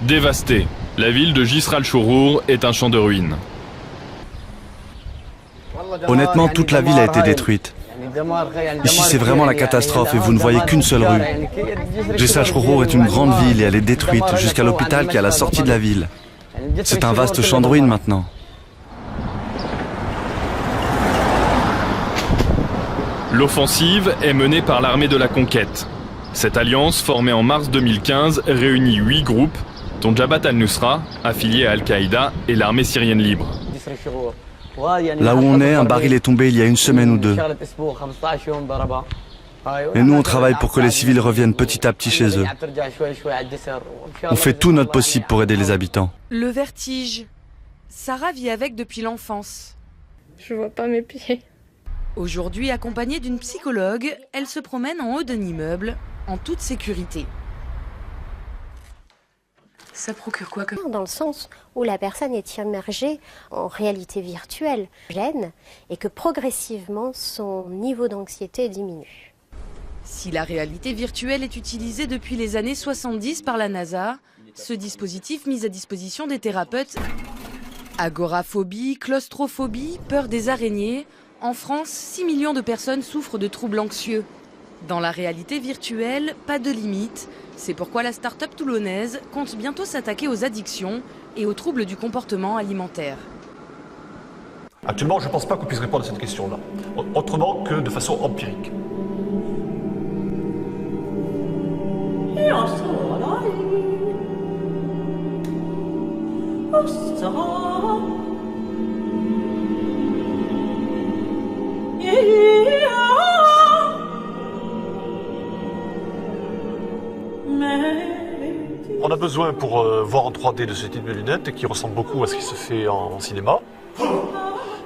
Dévastée, la ville de Jisr al-Chourour est un champ de ruines. Honnêtement, toute la ville a été détruite. Ici, c'est vraiment la catastrophe et vous ne voyez qu'une seule rue. Jisr al-Chourour est une grande ville et elle est détruite jusqu'à l'hôpital qui est à la sortie de la ville. C'est un vaste champ de ruines maintenant. L'offensive est menée par l'armée de la conquête. Cette alliance, formée en mars 2015, réunit 8 groupes, dont Jabhat al-Nusra, affilié à Al-Qaïda, et l'armée syrienne libre. Là où on est, un baril est tombé il y a une semaine ou deux. Et nous, on travaille pour que les civils reviennent petit à petit chez eux. On fait tout notre possible pour aider les habitants. Le vertige. Sarah vit avec depuis l'enfance. Je vois pas mes pieds. Aujourd'hui, accompagnée d'une psychologue, elle se promène en haut d'un immeuble, en toute sécurité. Ça procure quoi comme... Dans le sens où la personne est immergée en réalité virtuelle, gêne, et que progressivement son niveau d'anxiété diminue. Si la réalité virtuelle est utilisée depuis les années 70 par la NASA, ce dispositif mis à disposition des thérapeutes, agoraphobie, claustrophobie, peur des araignées, en France, 6 millions de personnes souffrent de troubles anxieux. Dans la réalité virtuelle, pas de limite. C'est pourquoi la start-up toulonnaise compte bientôt s'attaquer aux addictions et aux troubles du comportement alimentaire. Actuellement, je ne pense pas qu'on puisse répondre à cette question-là, autrement que de façon empirique. On a besoin pour voir en 3D de ce type de lunettes qui ressemble beaucoup à ce qui se fait en cinéma.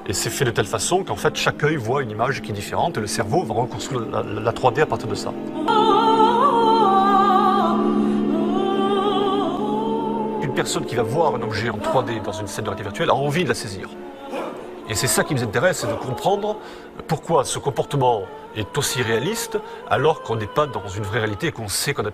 Et c'est fait de telle façon qu'en fait chaque œil voit une image qui est différente et le cerveau va reconstruire la 3D à partir de ça. Une personne qui va voir un objet en 3D dans une scène de réalité virtuelle a envie de la saisir. Et c'est ça qui nous intéresse, c'est de comprendre pourquoi ce comportement est aussi réaliste alors qu'on n'est pas dans une vraie réalité et qu'on sait qu'on a